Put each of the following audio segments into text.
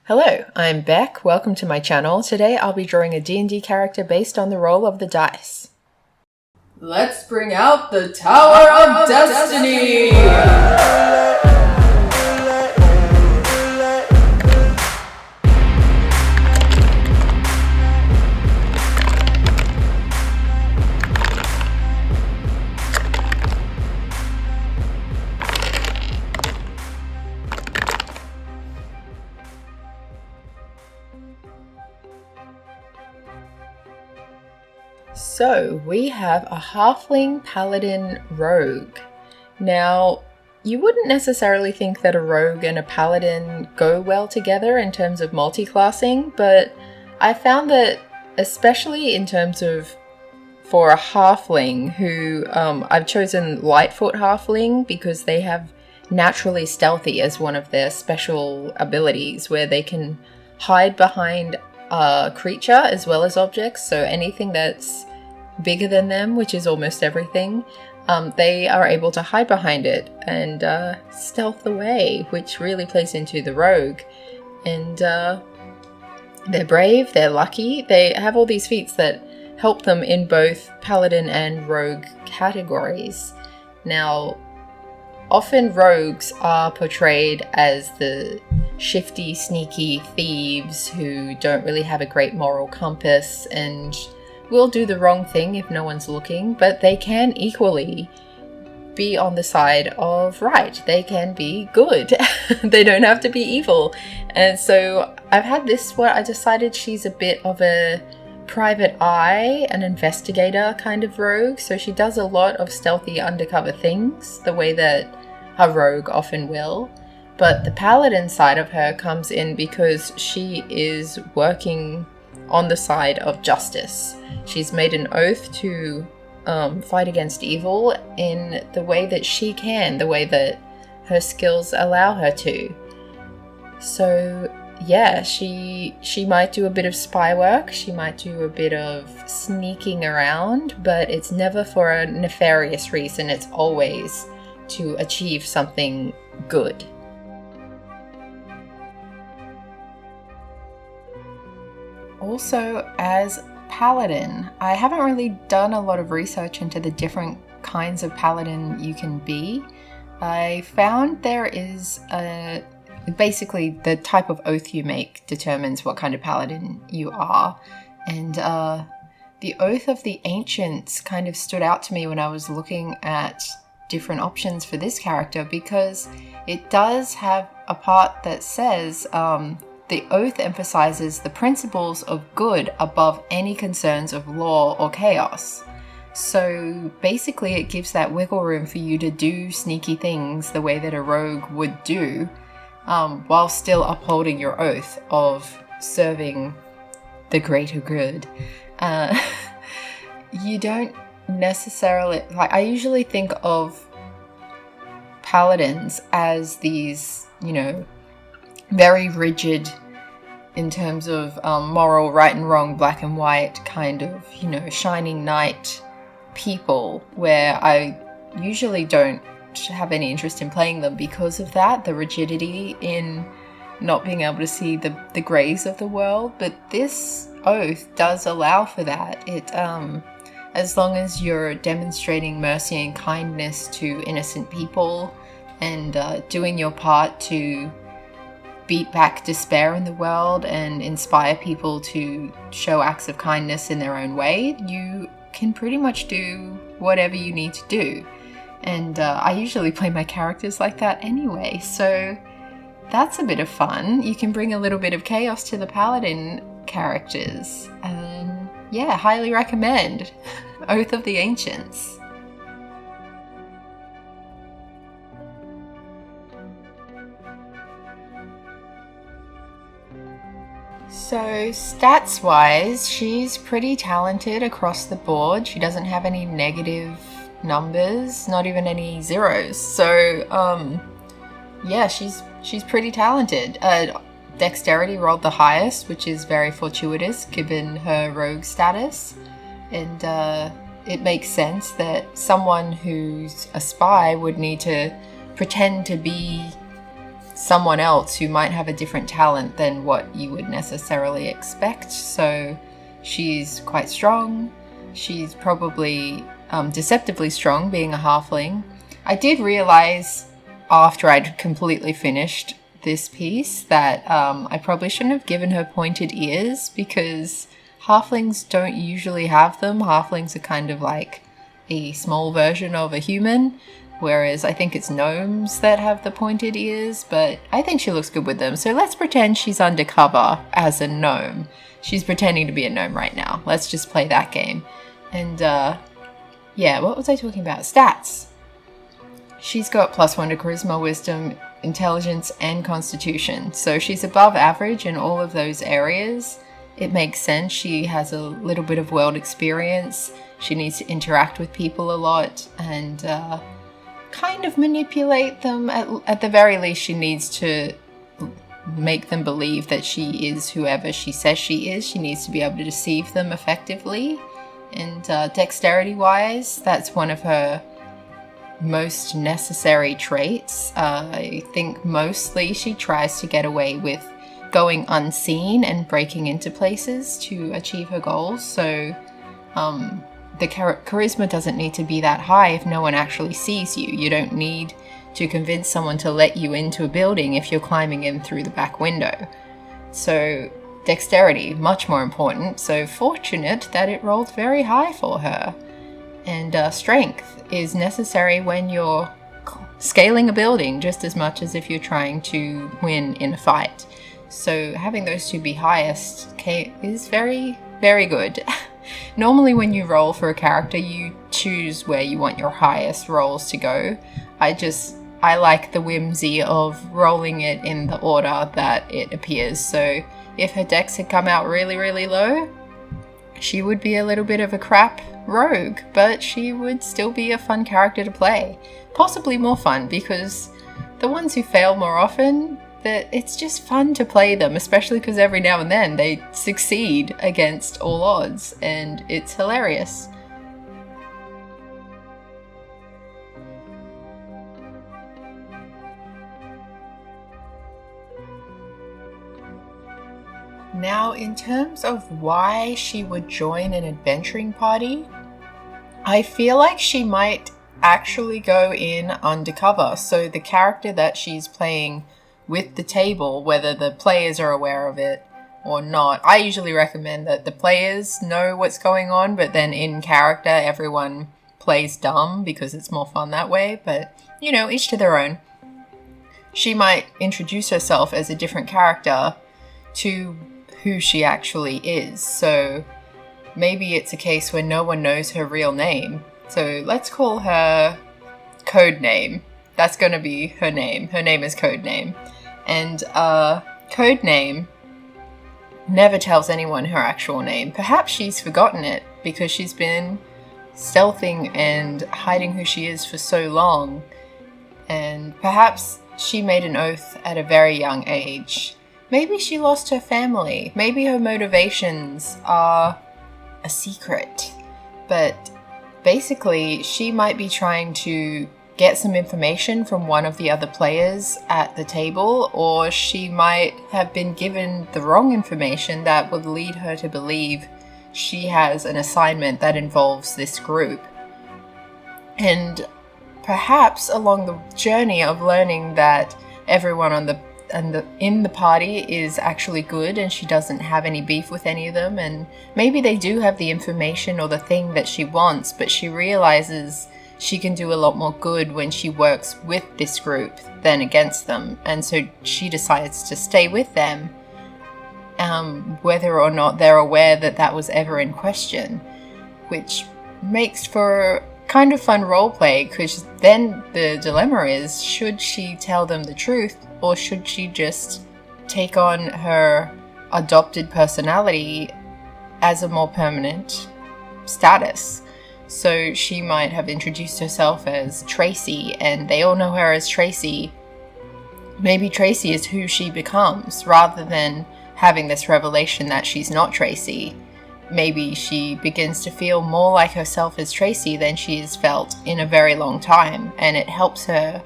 Hello, I'm Beck. Welcome to my channel. Today I'll be drawing a D&D character based on the roll of the dice. Let's bring out the Tower of Destiny! So, we have a Halfling Paladin rogue. Now, you wouldn't necessarily think that a rogue and a paladin go well together in terms of multi-classing, but I found that, especially in terms of for a halfling who, I've chosen Lightfoot Halfling because they have naturally stealthy as one of their special abilities, where they can hide behind a creature as well as objects, so anything that's bigger than them, which is almost everything, they are able to hide behind it and stealth away, which really plays into the rogue. And they're brave, they're lucky, they have all these feats that help them in both paladin and rogue categories. Now, often rogues are portrayed as the shifty, sneaky thieves who don't really have a great moral compass and will do the wrong thing if no one's looking, but they can equally be on the side of right. They can be good. They don't have to be evil. And so I've had this where I decided she's a bit of a private eye, an investigator kind of rogue. So she does a lot of stealthy undercover things, the way that a rogue often will. But the paladin side of her comes in because she is working on the side of justice. She's made an oath to fight against evil in the way that she can, the way that her skills allow her to. So yeah, she might do a bit of spy work, she might do a bit of sneaking around, but it's never for a nefarious reason. It's always to achieve something good. Also, as paladin, I haven't really done a lot of research into the different kinds of paladin you can be. I found there is basically the type of oath you make determines what kind of paladin you are. And the Oath of the Ancients kind of stood out to me when I was looking at different options for this character, because it does have a part that says the oath emphasizes the principles of good above any concerns of law or chaos. So basically it gives that wiggle room for you to do sneaky things the way that a rogue would do, while still upholding your oath of serving the greater good. You don't necessarily, I usually think of paladins as these, very rigid in terms of moral right and wrong, black and white kind of, shining knight people, where I usually don't have any interest in playing them because of that, the rigidity in not being able to see the grays of the world. But this oath does allow for that. It as long as you're demonstrating mercy and kindness to innocent people and doing your part to beat back despair in the world and inspire people to show acts of kindness in their own way, you can pretty much do whatever you need to do. And I usually play my characters like that anyway, so that's a bit of fun. You can bring a little bit of chaos to the paladin characters. Yeah, highly recommend Oath of the Ancients. So stats-wise, she's pretty talented across the board. She doesn't have any negative numbers, not even any zeros. So, yeah, she's pretty talented. Dexterity rolled the highest, which is very fortuitous given her rogue status. And it makes sense that someone who's a spy would need to pretend to be someone else who might have a different talent than what you would necessarily expect. So she's quite strong. She's probably deceptively strong, being a halfling. I did realize after I'd completely finished this piece that I probably shouldn't have given her pointed ears, because halflings don't usually have them. Halflings are kind of like a small version of a human, whereas I think it's gnomes that have the pointed ears, but I think she looks good with them. So let's pretend she's undercover as a gnome. She's pretending to be a gnome right now. Let's just play that game. And yeah, what was I talking about? Stats. She's got +1 to charisma, wisdom, intelligence, and constitution. So she's above average in all of those areas. It makes sense. She has a little bit of world experience. She needs to interact with people a lot and kind of manipulate them. At the very least, she needs to make them believe that she is whoever she says she is. She needs to be able to deceive them effectively. And dexterity-wise, that's one of her most necessary traits. I think mostly she tries to get away with going unseen and breaking into places to achieve her goals. So the charisma doesn't need to be that high if no one actually sees you. You don't need to convince someone to let you into a building if you're climbing in through the back window. So dexterity, much more important. So fortunate that it rolled very high for her. And strength is necessary when you're scaling a building just as much as if you're trying to win in a fight. So having those two be highest is very, very good. Normally when you roll for a character, you choose where you want your highest rolls to go. I like the whimsy of rolling it in the order that it appears. So if her dex had come out really, really low, she would be a little bit of a crap rogue, but she would still be a fun character to play. Possibly more fun, because the ones who fail more often, it's just fun to play them, especially because every now and then they succeed against all odds, and it's hilarious. Now, in terms of why she would join an adventuring party, I feel like she might actually go in undercover. So the character that she's playing with the table, whether the players are aware of it or not, I usually recommend that the players know what's going on, but then in character, everyone plays dumb because it's more fun that way. But, you know, each to their own. She might introduce herself as a different character to who she actually is. So maybe it's a case where no one knows her real name. So let's call her Codename. That's going to be her name. Her name is Codename. And Codename never tells anyone her actual name. Perhaps she's forgotten it because she's been stealthing and hiding who she is for so long. And perhaps she made an oath at a very young age. Maybe she lost her family. Maybe her motivations are a secret. But basically, she might be trying to get some information from one of the other players at the table, or she might have been given the wrong information that would lead her to believe she has an assignment that involves this group. And perhaps along the journey of learning that everyone in the party is actually good and she doesn't have any beef with any of them, and maybe they do have the information or the thing that she wants, but she realizes she can do a lot more good when she works with this group than against them, and so she decides to stay with them, whether or not they're aware that that was ever in question, which makes for kind of fun roleplay, because then the dilemma is, should she tell them the truth, or should she just take on her adopted personality as a more permanent status? So she might have introduced herself as Tracy, and they all know her as Tracy. Maybe Tracy is who she becomes, rather than having this revelation that she's not Tracy. Maybe she begins to feel more like herself as Tracy than she has felt in a very long time, and it helps her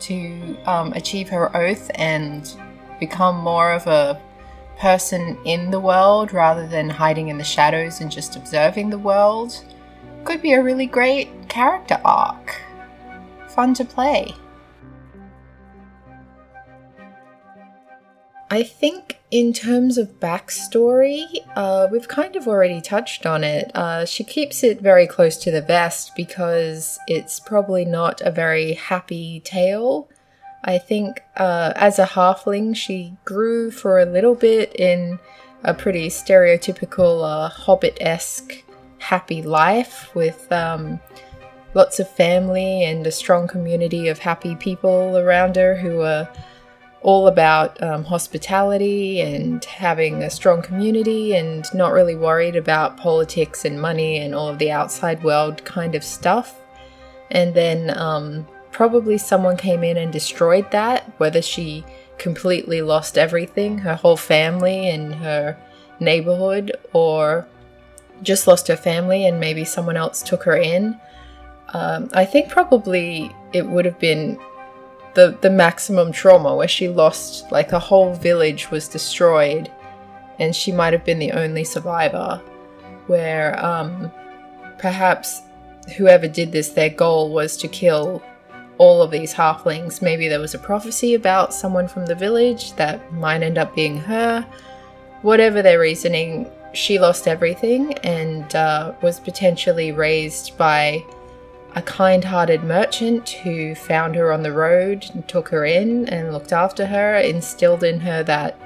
to achieve her oath and become more of a person in the world rather than hiding in the shadows and just observing the world, could be a really great character arc. Fun to play. I think in terms of backstory, we've kind of already touched on it. She keeps it very close to the vest because it's probably not a very happy tale. I think as a halfling, she grew for a little bit in a pretty stereotypical hobbit-esque happy life with lots of family and a strong community of happy people around her who are all about hospitality and having a strong community and not really worried about politics and money and all of the outside world kind of stuff. And then probably someone came in and destroyed that, whether she completely lost everything, her whole family and her neighborhood, or just lost her family and maybe someone else took her in. I think probably it would have been the maximum trauma where she lost, like a whole village was destroyed and she might have been the only survivor, where perhaps whoever did this, their goal was to kill all of these halflings. Maybe there was a prophecy about someone from the village that might end up being her. Whatever their reasoning, she lost everything and was potentially raised by a kind-hearted merchant who found her on the road and took her in and looked after her, instilled in her that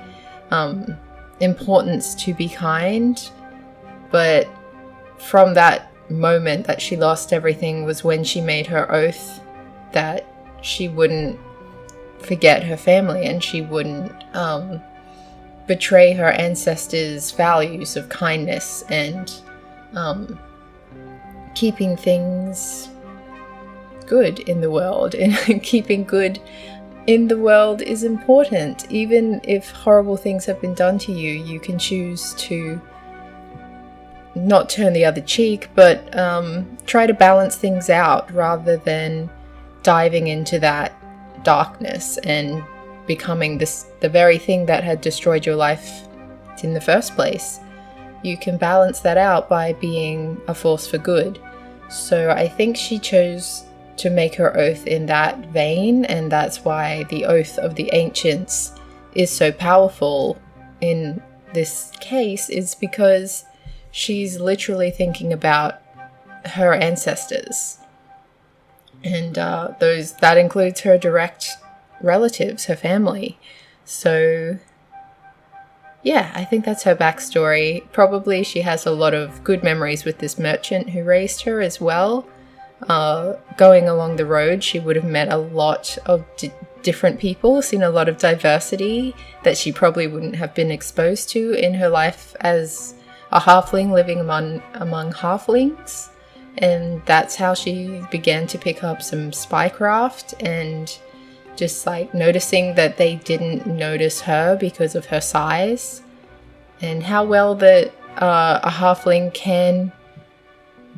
importance to be kind. But from that moment that she lost everything was when she made her oath that she wouldn't forget her family and she wouldn't betray her ancestors' values of kindness and keeping things good in the world. And keeping good in the world is important. Even if horrible things have been done to you, you can choose to not turn the other cheek, but try to balance things out rather than diving into that darkness and becoming the very thing that had destroyed your life in the first place. You can balance that out by being a force for good. So I think she chose to make her oath in that vein, and that's why the oath of the ancients is so powerful in this case, is because she's literally thinking about her ancestors. And that includes her direct relatives, her family. So yeah, I think that's her backstory. Probably she has a lot of good memories with this merchant who raised her as well. Going along the road, she would have met a lot of different people, seen a lot of diversity that she probably wouldn't have been exposed to in her life as a halfling living among halflings. And that's how she began to pick up some spycraft and just like noticing that they didn't notice her because of her size, and how well that a halfling can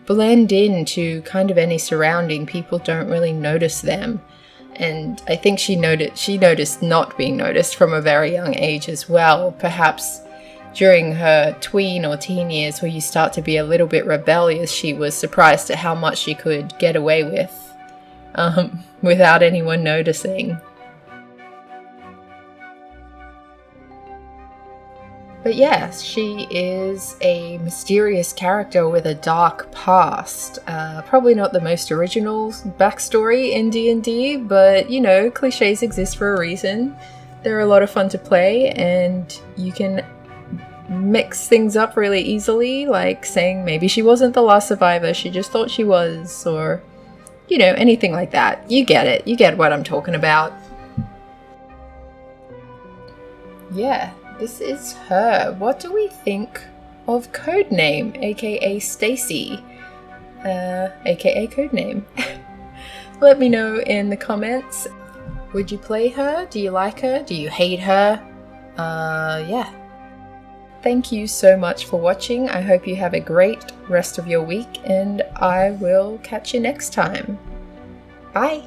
blend into kind of any surrounding. People don't really notice them. And I think she noticed not being noticed from a very young age as well. Perhaps during her tween or teen years, where you start to be a little bit rebellious, she was surprised at how much she could get away with without anyone noticing. But yes, she is a mysterious character with a dark past. Probably not the most original backstory in D&D, but you know, cliches exist for a reason. They're a lot of fun to play, and you can mix things up really easily, like saying maybe she wasn't the last survivor, she just thought she was, or you know, anything like that. You get it. You get what I'm talking about. Yeah. This is her. What do we think of Codename, aka Stacy, aka Codename? Let me know in the comments. Would you play her? Do you like her? Do you hate her? Yeah. Thank you so much for watching. I hope you have a great rest of your week, and I will catch you next time. Bye!